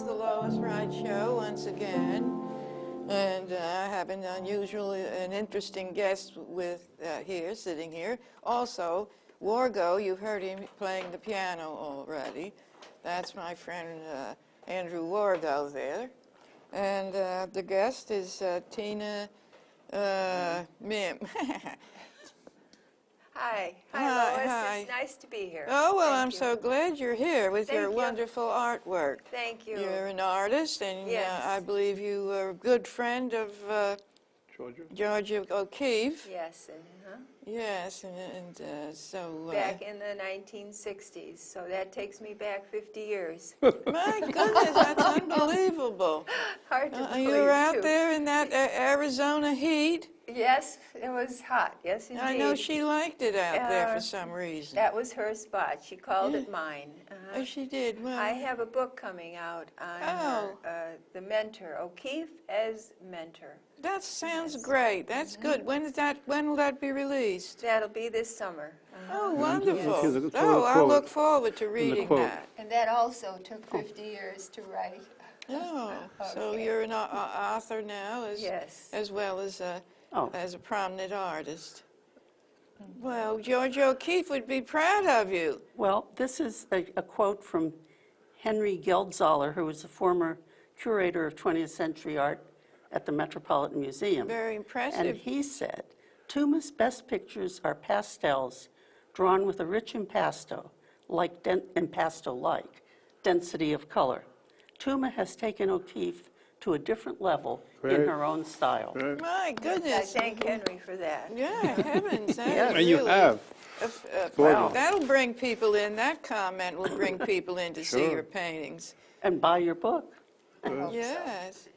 Lois Wright show once again, and I have an unusual and interesting guest with here, sitting here. Also, Wargo, you've heard him playing the piano already. That's my friend Andrew Wargo there, and the guest is Tina Mym. Hi. Hi, Lois. Hi. It's nice to be here. Oh, well, Thank I'm you. so glad you're here with your Thank you. wonderful artwork. Thank you. You're an artist, and Yes. I believe you are a good friend of Georgia O'Keeffe. Yes. Yes, and so... back in the 1960s, so that takes me back 50 years. My goodness, that's unbelievable. Hard to believe, You were out too. there in that Arizona heat. Yes, it was hot. Yes, indeed. I know she liked it out there for some reason. That was her spot. She called it mine. Oh, she did. Well, I have a book coming out on the mentor, O'Keeffe as mentor. that sounds great. That's good. When will that be released? That'll be this summer. Oh, wonderful. Yes. Oh, I look forward to reading that. And that also took 50 years to write. Oh, so Okay. you're an author now, Yes. as well as a prominent artist. Well, George O'Keeffe would be proud of you. Well, this is a quote from Henry Geldzahler, who was a former curator of 20th century art at the Metropolitan Museum. Very impressive. And he said, Tuma's best pictures are pastels drawn with a rich impasto-like density of color. Tuma has taken O'Keeffe to a different level in her own style. My I goodness. thank Henry for that. Yeah, heavens. That is And really, you have. Well, that'll bring people in. That comment will bring people in to see your paintings. And buy your book. Yes.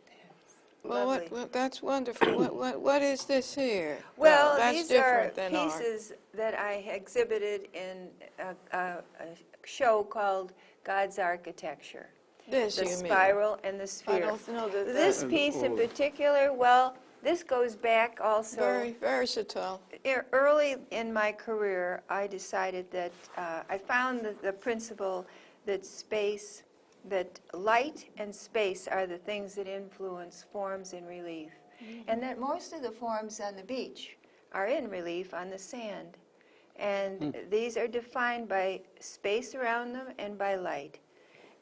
Lovely. Well, that's wonderful. What is this here? Well, that's these are different than art. pieces that I exhibited in a show called God's Architecture. This, The you mean? spiral and the I sphere. don't know that This piece in particular, well, this goes back also. very versatile. Early in my career, I decided that I found the principle that that light and space are the things that influence forms in relief. And that most of the forms on the beach are in relief on the sand. And these are defined by space around them and by light.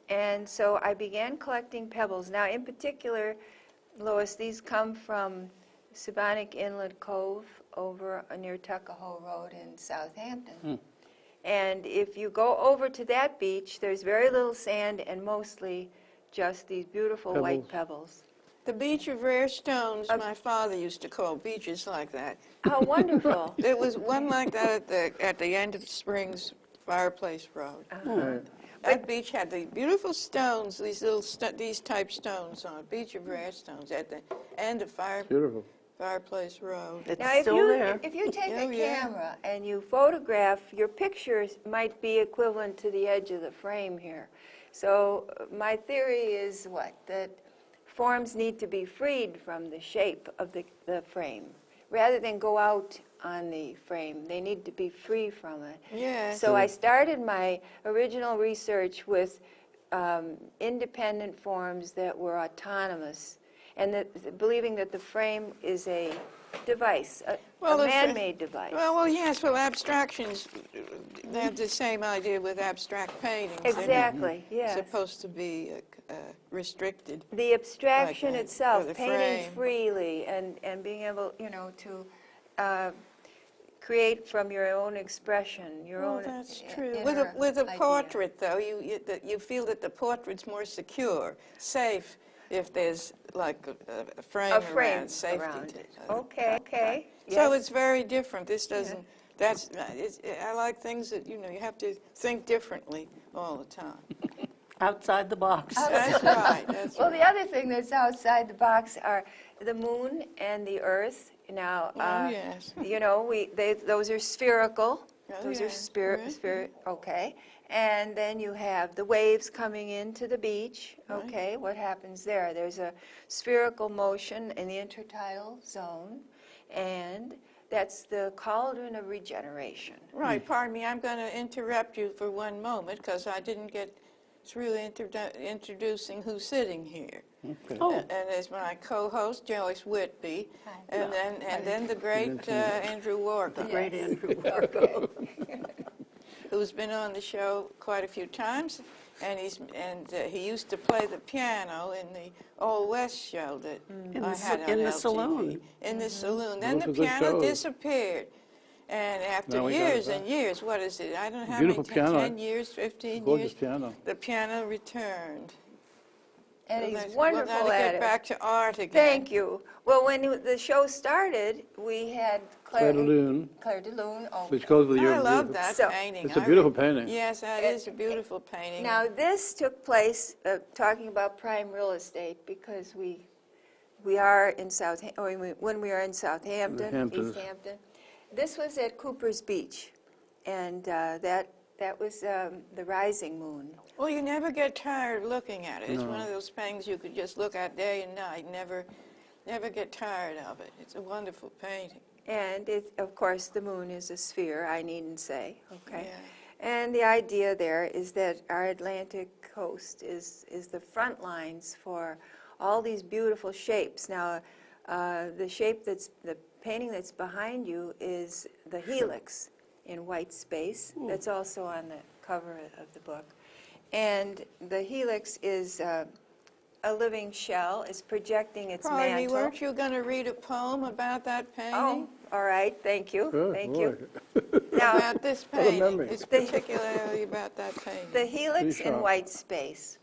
And so I began collecting pebbles. Now, in particular, Lois, these come from Sebonic Inlet Cove over near Tuckahoe Road in Southampton. And if you go over to that beach, there's very little sand and mostly just these beautiful white pebbles. The beach of rare stones, my father used to call beaches like that. How wonderful. There was one like that at the end of the Springs Fireplace Road. That beach had the beautiful stones, these little these type stones on it, beach of rare stones at the end of Fireplace Road. It's Now, still there. if you take Oh, a yeah. camera and you photograph, your pictures might be equivalent to the edge of the frame here. So my theory is that forms need to be freed from the shape of the frame. Rather than go out on the frame, they need to be free from it. Yes. So I started my original research with independent forms that were autonomous, and believing that the frame is a device, a man-made device. Well, yes. Well, abstractions, they have the same idea with abstract paintings. Exactly, They're yes. supposed to be restricted. The abstraction Like that, itself, or the painting frame. freely and being able, to create from your own expression, your own That's true. inner With a idea. portrait, though, you feel that the portrait's more secure, safe. if there's like a frame A frame around safety. around it. Okay, okay. So Yes. it's very different. This doesn't, I like things that, you have to think differently all the time. Outside the box. That's right, that's Well, right. the other thing that's outside the box are the moon and the earth. Now, Oh, yes. those are spherical. Oh, Those yeah, are spirit, right. okay. And then you have the waves coming into the beach, Right. okay. What happens there? There's a spherical motion in the intertidal zone, and that's the cauldron of regeneration. Right, pardon me, I'm going to interrupt you for one moment because I didn't get through introducing who's sitting here. Okay. Oh. And there's my co-host, Joyce Whitby, Hi. and then the great Andrew Wargo, Great Yes. Andrew. Okay. who's been on the show quite a few times, and he used to play the piano in the Old West show that I had on In the LTV. saloon. In the saloon. Then Those the were good piano shows. disappeared. And after Now we got it years back. and years, what is it? I don't know how Beautiful many, piano. 10 years, 15 Gorgeous years, piano. the piano returned. And So he's that's- wonderful We'll at get it. back to art again. Thank you. Well, when the show started, we had Claire de Lune, Claire de Lune. Oh. which goes with your I love beautiful- that So- painting. It's a I beautiful re- painting. Yes, that is a beautiful painting. Now, this took place, talking about prime real estate, because we are in when we are in Southampton, The Hamptons. East Hampton. This was at Cooper's Beach, and that was the rising moon. Well, you never get tired looking at it. It's one of those paintings you could just look at day and night, never get tired of it. It's a wonderful painting. And of course, the moon is a sphere, I needn't say, okay? Yeah. And the idea there is that our Atlantic coast is the front lines for all these beautiful shapes. Now, the painting that's behind you is the helix in white space. That's also on the cover of the book. And the helix is a living shell. It's projecting its Pardon me, mantle. weren't you going to read a poem about that painting? Oh, all right. Thank you. Good, Thank boy. you. Now, About this What a painting. memory. It's particularly about that painting. the helix Pretty in sharp. white space.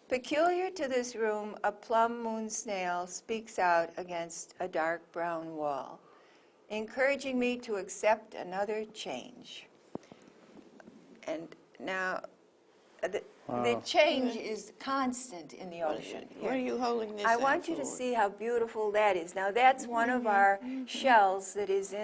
Peculiar to this room, a plum moon snail speaks out against a dark brown wall, encouraging me to accept another change. And now, the Wow. change is constant in the ocean. What are you holding this I out want you to for? see how beautiful that is. Now, that's one of our shells that is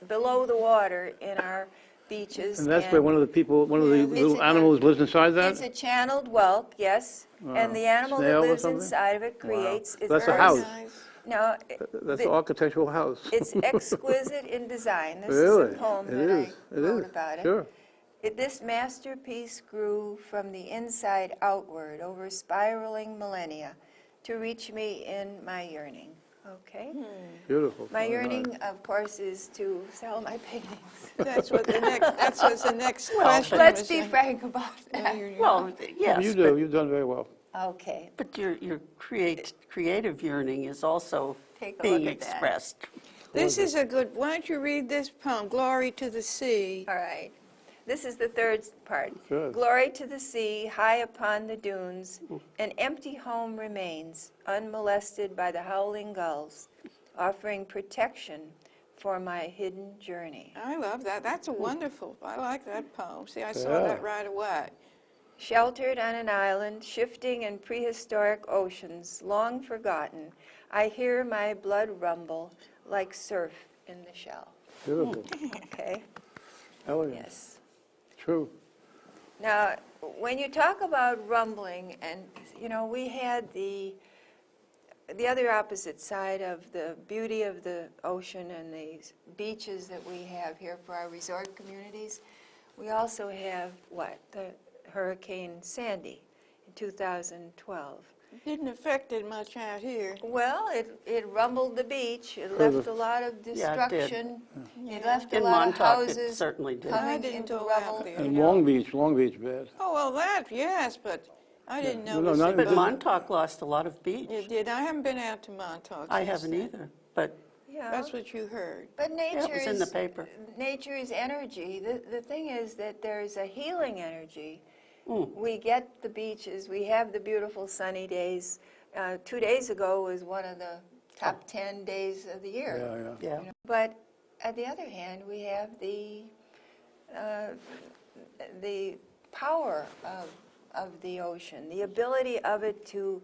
below the water in our beaches. And that's where one of the people, one of the Yeah, it's little a- animals lives inside that? It's a channeled whelk, yes, and the animal that Snail or lives something? inside of it Wow. creates its That's a own- house. Nice. Now, That's the- an architectural house. it's exquisite in design. This Really? is a poem It that is. I It wrote is. about it. Sure. This masterpiece grew from the inside outward over spiraling millennia to reach me in my yearning. Okay? Beautiful. My Very yearning, nice. of course, is to sell my paintings. That's what the next question Let's was be saying. frank about that. Well, yes, You do, you've done very well. Okay. but your creative yearning is also Take a being look at that. expressed. This is a good, why don't you read this poem, Glory to the Sea? All right. This is the third part. Good. Glory to the sea, high upon the dunes, an empty home remains, unmolested by the howling gulls, offering protection for my hidden journey. I love that. That's a wonderful, I like that poem. See, I saw Yeah. that right away. Sheltered on an island, shifting in prehistoric oceans, long forgotten, I hear my blood rumble like surf in the shell. Beautiful. Okay? Elegant. Yes. True. Now, when you talk about rumbling, and, we had the other opposite side of the beauty of the ocean and the beaches that we have here for our resort communities, we also have, the Hurricane Sandy in 2012. It didn't affect it much out here. Well, it rumbled the beach. It Could've- left a lot of Yeah, it did. destruction. It left a In lot of Montauk, it houses certainly did. I coming didn't into go rubble. out there. And Long Beach bad. Oh, well, that, yes, but I didn't No, notice not it. But even- Montauk lost a lot of beach. You did. I haven't been out to Montauk. I since haven't then. either, but Yeah. That's what you heard. But nature it was in the paper. Nature is energy. The thing is that there's a healing energy. Mm. We get the beaches. We have the beautiful sunny days. 2 days ago was one of the top 10 days of the year. Yeah, yeah. Yeah. But on the other hand, we have the power of the ocean, the ability of it to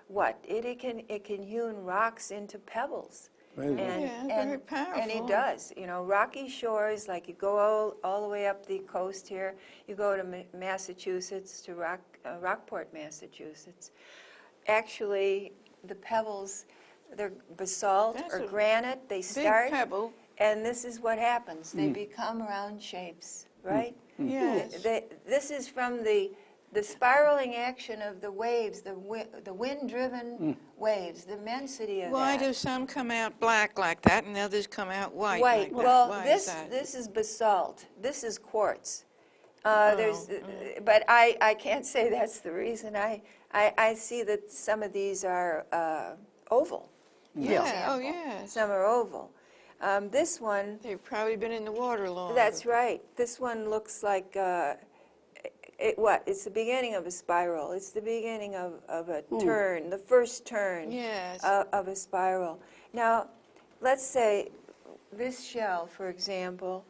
what? It can hew rocks into pebbles. Amazing. Yeah, very powerful. And it does. You know, rocky shores, like you go all the way up the coast here, you go to Massachusetts, to Rockport, Massachusetts. Actually, the pebbles, they're basalt That's or a granite. They Big start, pebble. and this is what happens. They become round shapes, right? Yes. This is from the spiraling action of the waves, the wind-driven waves, the immensity of Why that. do some come out black like that and others come out white White. like that? Well, Why is this that? is basalt. This is quartz. Oh, But I can't say that's the reason. I see that some of these are oval. Yeah, oh example. yes. Some are oval. This one, They've probably been in the water longer. that's right. This one looks like It's the beginning of a spiral. It's the beginning of a turn, the first turn Yes. of a spiral. Now, let's say this shell, for example,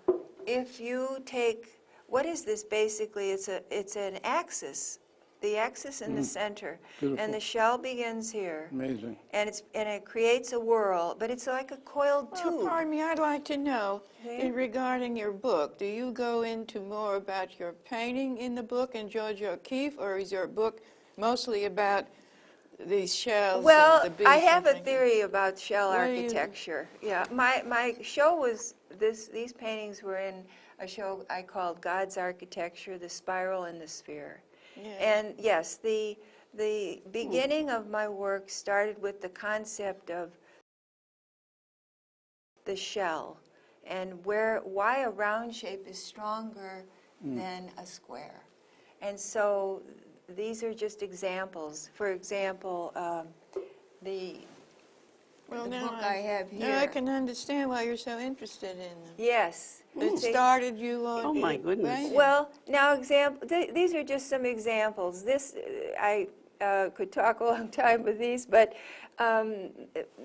if you take, what is this basically? It's an axis, the axis in the center. Beautiful. And the shell begins here. Amazing. And it creates a whirl, but it's like a coiled Well, tube. pardon me, I'd like to know, Yeah. regarding your book, do you go into more about your painting in the book and Georgia O'Keeffe, or is your book mostly about these shells Well, and the beach? I have and a things? theory about shell What do you- architecture. Yeah, my show was these paintings were in a show I called God's Architecture: The Spiral and the Sphere. Yeah. And yes, the beginning of my work started with the concept of the shell and why a round shape is stronger than a square. And so these are just examples. For example, the Well, the now book I have Now I here. can understand why you're so interested in them. Yes. It See- started you on. Oh, my goodness. Right? Well, now these are just some examples. This, I could talk a long time with these, but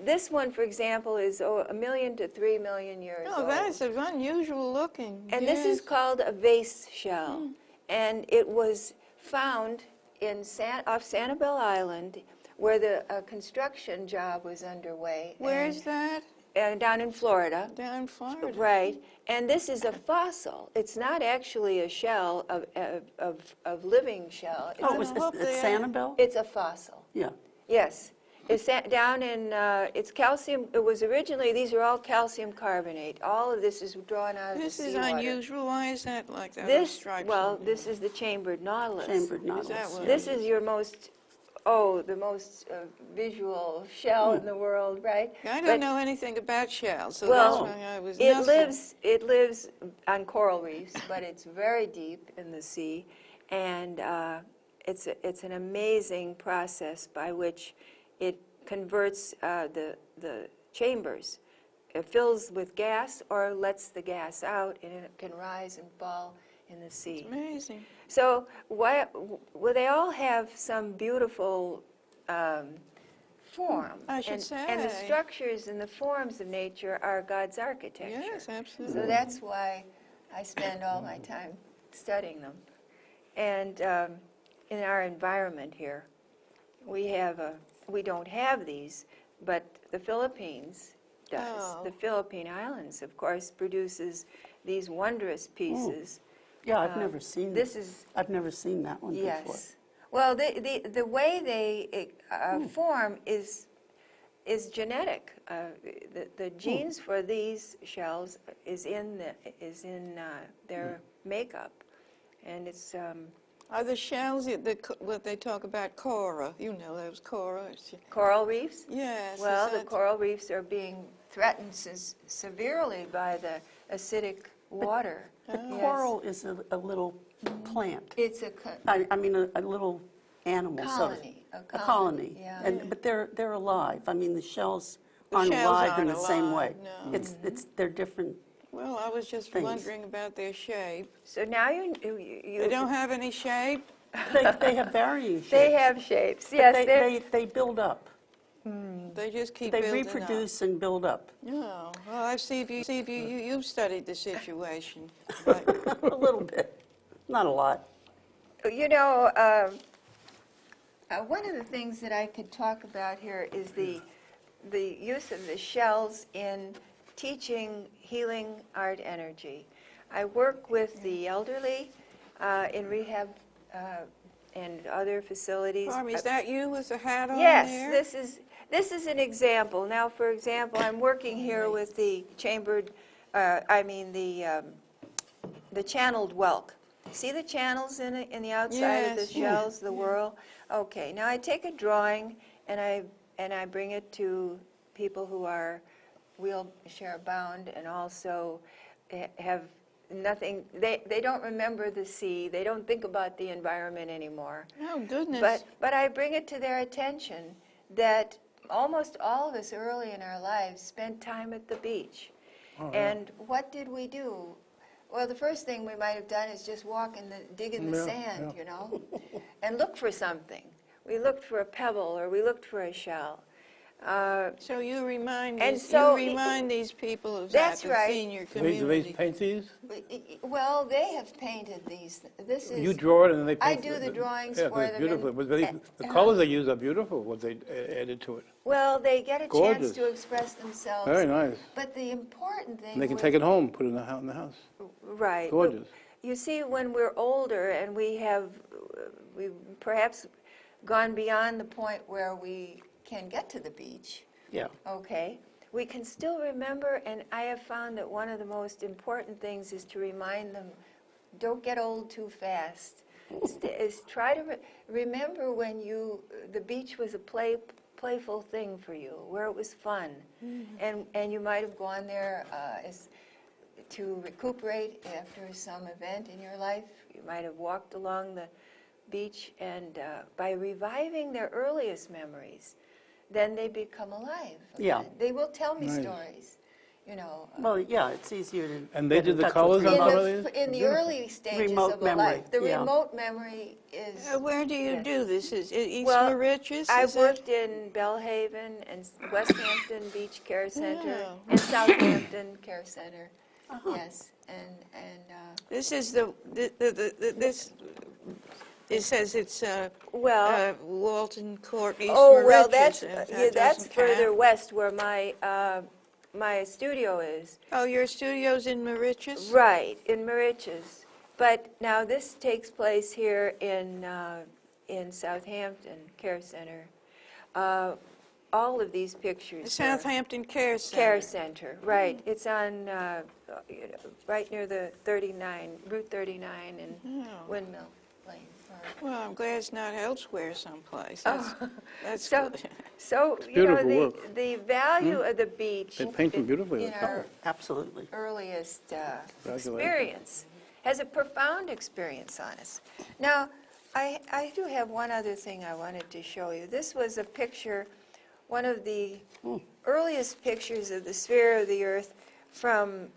this one, for example, is 1 million to 3 million years Oh, old. that's unusual looking. And this is Yes. called a vase shell. And it was found off Sanibel Island, where the construction job was underway. Where's that? And down in Florida. Down in Florida. Right, and this is a fossil. It's not actually a shell of living shell. Oh, I was hope this they at are- Sanibel? It's a fossil. Yeah. Yes, it's down in. It's calcium. It was originally. These are all calcium carbonate. All of this is drawn out of This the is seawater. unusual. Why is that like that? This, Those stripes well, on this is the chambered nautilus. Chambered that nautilus. what- This is your most. The most visual shell in the world, right? there? I But- don't know anything about shells, so Well, that's why I was It nothing. lives on coral reefs, but it's very deep in the sea, and it's an amazing process by which it converts the chambers. It fills with gas or lets the gas out, and it can rise and fall in the sea. Amazing. So they all have some beautiful form. I should And the say. structures and the forms of nature are God's architecture. Yes, absolutely. So that's why I spend all my time studying them. And in our environment here, we don't have these, but the Philippines does. Oh. The Philippine Islands, of course, produces these wondrous pieces. Yeah, I've never seen This is I've never seen that one before. yes. Well, the way they form is genetic. The genes for these shells is in their makeup, and it's Are the shells what they talk about coral? You know those coral. coral reefs. Yes. Well, is the that- coral reefs are being threatened severely by the acidic water. Yes. Coral is a little plant. It's a I mean, a little animal. colony. A colony. Yeah. But they're alive. I mean, the shells The aren't shells alive in aren't the same way. alive, no. They're different. Well, I was just things. wondering about their shape. So now They don't have any shape. They have varying shapes. They have shapes, but yes. they're- they build up. They just keep They building reproduce and build up. up. Oh, well, I see you've studied the situation. Right. A little bit, not a lot. You know, one of the things that I could talk about here is the use of the shells in teaching healing art energy. I work with the elderly in rehab and other facilities. Carmen, is that you with the hat on Yes, there? this is an example. Now, for example, I'm working here with the chambered, the channeled whelk. See the channels in the outside of the Yes. shells, the whorl? Okay, now I take a drawing and I bring it to people who are wheelchair bound and also have nothing, they don't remember the sea, they don't think about the environment anymore. Oh, goodness. But I bring it to their attention that almost all of us early in our lives spent time at the beach. And what did we do? Well, the first thing we might have done is just dig in the sand, you know, and look for something. We looked for a pebble or we looked for a shell. So you remind And these, so you remind these people of That's that, the right. senior Do community. they paint these? Well, they have painted these. This is You draw it and then they I paint do the drawings yeah, for it's them. beautiful. and- But the colors they use are beautiful, what they added to it. Well, they get a chance Gorgeous. to express themselves. Very nice. But the important thing And they can with- take it home, put it in the house. Right. Gorgeous. You see, when we're older and we've perhaps gone beyond the point where we can get to the beach, Yeah. okay, we can still remember, and I have found that one of the most important things is to remind them, don't get old too fast. Try to remember when the beach was a playful thing for you, where it was fun, and you might have gone there to recuperate after some event in your life. You might have walked along the beach, and by reviving their earliest memories, then they become alive. Yeah. They will tell me Nice. stories, you know. Well, yeah, it's easier to And they get did in the touch colors with on remote- all of these? In the Beautiful. early stages Remote of a memory, life, the yeah. remote memory is. Where do you Yes. do this? Is it East Well, Mauritius? I've Is that- worked in Bellhaven and West Hampton Beach Care Center Yeah. and Southampton Care Center. Yes, and This is this. It says it's well. Walton Court, East Oh Mauritius. well, that's That that's doesn't further count. west where my studio is. Oh, your studio's in Mauritius? Right, in Mauritius. But now this takes place here in Southampton Care Center. All of these pictures. The Southampton Care Center. Care Center, right. It's on, right near the Route 39 and Windmill Lane. Well, I'm glad it's not elsewhere someplace. That's So, good. so you know, beautiful work. the value of the beach They paint them beautifully. in our Absolutely. earliest Congratulations. experience has a profound experience on us. Now, I do have one other thing I wanted to show you. This was a picture, one of the earliest pictures of the sphere of the Earth from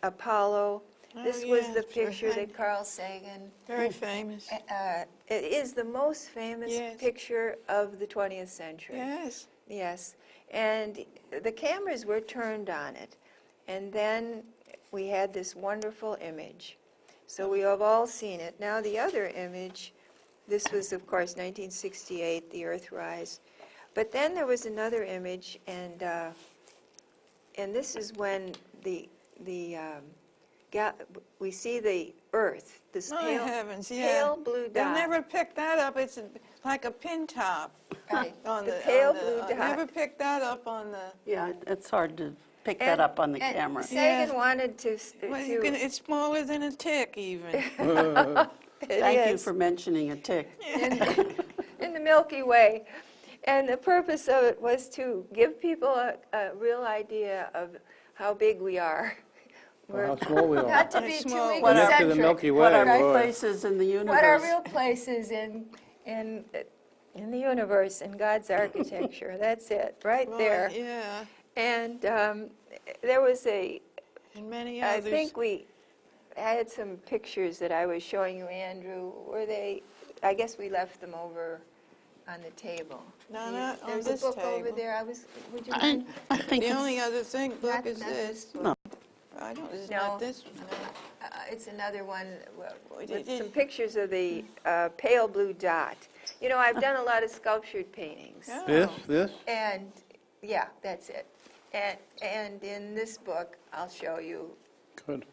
Apollo. This was yeah, the sure. picture that Carl Sagan. Very famous. It is the most famous Yes. picture of the 20th century. Yes. Yes, and the cameras were turned on it, and then we had this wonderful image. So we have all seen it. Now the other image, this was of course 1968, the Earthrise, but then there was another image, and this is when we see the Earth, this My pale, heavens, yeah. pale blue They'll dot. never pick that up. It's like a pin top. Right, On the the pale on the- blue dot. Never pick that up on the. Yeah, it's hard to pick that up on the and camera. Sagan Yes. wanted to. Well, it's smaller than a tick, even. Thank you for mentioning a tick. in the Milky Way. And the purpose of it was to give people a real idea of how big we are. Or how small we are. Not to be too small. egocentric. What Next to the Milky Way, What are boy. places in the universe? What are real places in the universe, in God's architecture? That's it, right Well, there. Yeah. And there was And many I others. think we had some pictures that I was showing you, Andrew. Were they, I guess we left them over on the table. No, not on There's this a book over table. there. Would you mind? I think The it's, only other thing, book Not- is not this. book. No. I don't, it's No. not this one. It's another one with did you- some pictures of the pale blue dot. You know, I've done a lot of sculptured paintings. Oh. This? And, yeah, that's it. And in this book, I'll show you. Good.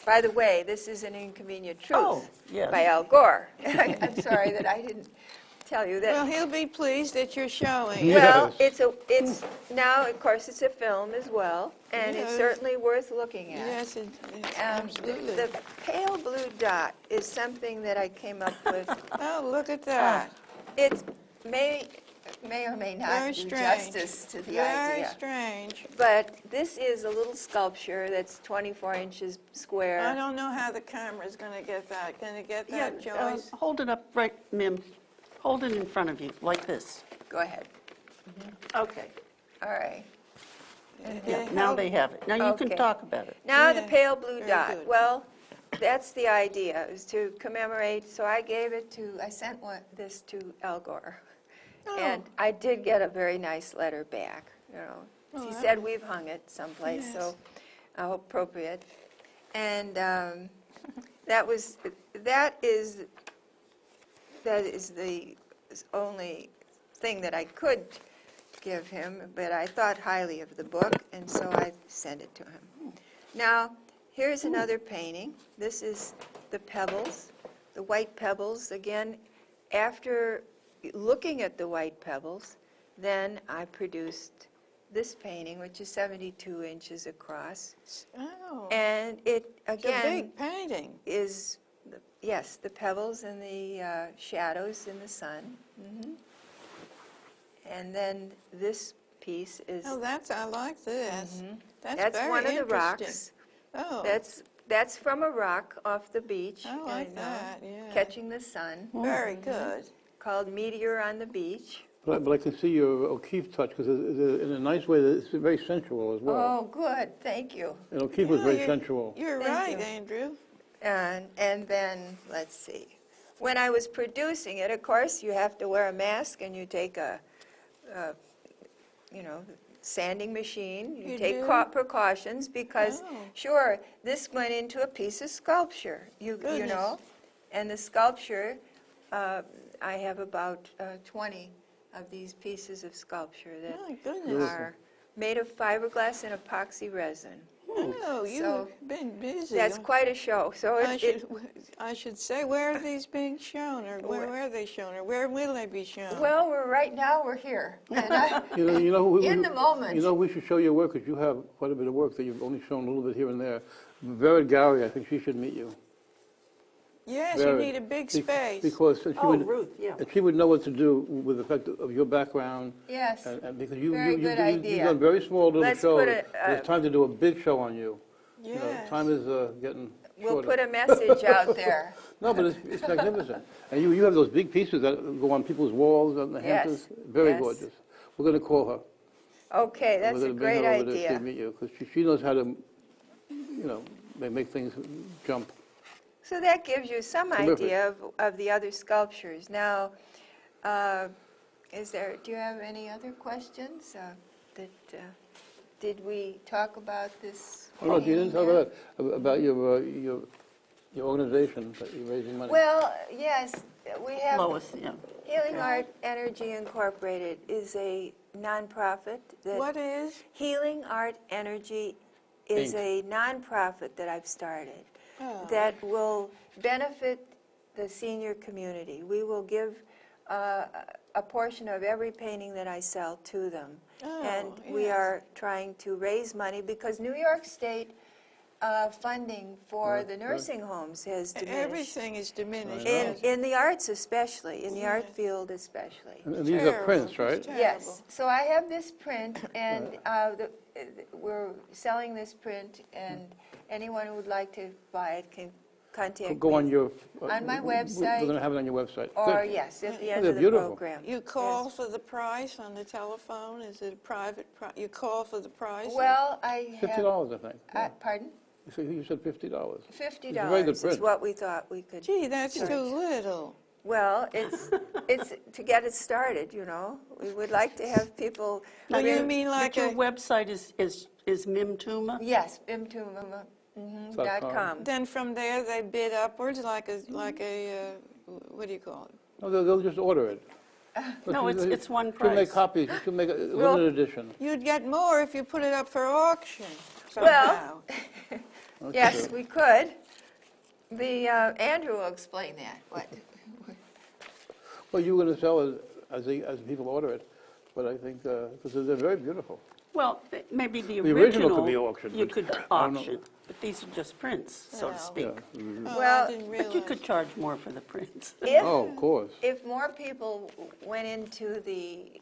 By the way, this is An Inconvenient Truth Oh, yes. by Al Gore. I'm sorry that I didn't tell you that. Well, he'll be pleased that you're showing. Yeah. Well, Yes. it's now, of course, it's a film as well, and it's Yes. certainly worth looking at. Yes, it's Um, absolutely. The pale blue dot is something that I came up with. Oh, look at that. It may or may not Very do strange. justice to the Very idea. strange. But this is a little sculpture that's 24 inches square. I don't know how the camera's going to get that. Can it get yeah, that, Joyce? hold it up right, Mym. Hold it in front of you, like this. Go ahead. Okay. All right. Yeah, now they have it. Now you can Okay. talk about it. Now the Yeah, pale blue very dot. good. Well, that's the idea, is to commemorate. So I sent this to Al Gore. And Oh. I did get a very nice letter back, you know. Oh, He that- said we've hung it someplace, Yes. so how appropriate. And that is the only thing that I could give him, but I thought highly of the book, and so I sent it to him. Now, here's another painting. This is the pebbles, the white pebbles. Again, after looking at the white pebbles, then I produced this painting, which is 72 inches across. Oh, And it, it's a again, big painting. is, yes, the pebbles and the shadows in the sun. And then this piece is, Oh, I like this. That's that's very one of the interesting. rocks. Oh, That's from a rock off the beach. I like and, that, yeah. Catching the sun, Very good. called Meteor on the Beach. But I can see your O'Keeffe touch, because in a nice way, it's very sensual as well. Oh, good, thank you. And O'Keeffe was Yeah, very you're- sensual. You're Thank right, you. Andrew. And then, let's see, when I was producing it, of course, you have to wear a mask and you take a sanding machine. You You take do? precautions because, Oh. sure, this went into a piece of sculpture, you Goodness. know. And the sculpture, I have about 20 of these pieces of sculpture that My goodness. are made of fiberglass and epoxy resin. Oh, you've So, been busy. That's quite a show. So I should say, where are these being shown, or where are they shown, or where will they be shown? well, right now we're here. And You know, In the moment. You know, we should show your work, because you have quite a bit of work that you've only shown a little bit here and there. Vera Gary, I think she should meet you. Yes, you Very. need a big space. Because Oh, Ruth, yeah. she would know what to do with the fact of your background. Yes, And because Very good you've idea. done very small little Let's shows. put But it's time to do a big show on you. You know, Yes. time is getting we'll shorter. put a message out there. No, but it's magnificent. And you have those big pieces that go on people's walls and the Yes, Hamptons. Very yes. gorgeous. We're going to call her. Okay, that's We're a gonna bring great her over to idea. meet you, because she knows how to, make things jump. So that gives you some Terrific. idea of the other sculptures. Now, do you have any other questions? Did we talk about this? Oh, no, you didn't talk yet? about your organization that you're raising money. Well, yes, we have Lois, yeah. Healing Art Energy Incorporated is a nonprofit that What is? Healing Art Energy is Inc. a nonprofit that I've started Oh. that will benefit the senior community. We will give a portion of every painting that I sell to them. Oh, And we yes. are trying to raise money because New York State funding for Right, the right. nursing homes has diminished. Everything is diminished. I know. yes. In the arts especially, in the art Yeah. field especially. And these are Terrible. prints, It's right? terrible. Yes, so I have this print, and we're selling this print, and anyone who would like to buy it can contact me. Go on your... On my We're website. going to have it on your website. Or, Good. yes, at the Yeah, end they're of the beautiful. program. You call for the price on the telephone? Is it a private you call for the price? Well, I have, $50, I think. Yeah. pardon? You said $50. $50 very good is print. what we thought we could. Gee, that's charge. too little. Well, it's to get it started, you know. We would like to have people. Well, you really- mean But like your a, website is Mym Tuma? Yes, mymtuma.com. then from there they bid upwards like a, what do you call it? No, they'll just order it. No, it's one You can make price. copies, you can make a limited edition. You'd get more if you put it up for auction Well, somehow. Yes, we could. Andrew will explain that. What? Well, you're going to sell it as people order it, but I think, because they're very beautiful. Well, maybe the The original could be auctioned, you but could I don't know. auction, but these are just prints, so to Well. speak. Yeah. Oh, Well, I didn't But you realize. could charge more for the prints. Oh, of course. If more people went into the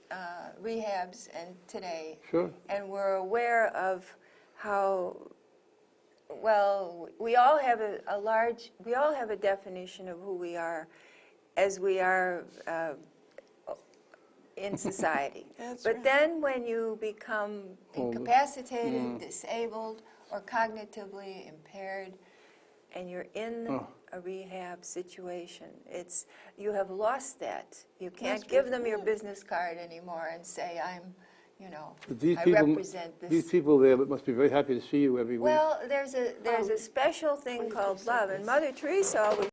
rehabs and today Sure. and were aware of how, well, we all have we all have a definition of who we are as we are in society. That's But right. then when you become incapacitated, disabled, or cognitively impaired, and you're in a rehab situation, you have lost that. You can't give them your business card anymore and say, But these I people, represent this. these people there must be very happy to see you every week. Well, there's a special thing called love, and Mother Teresa always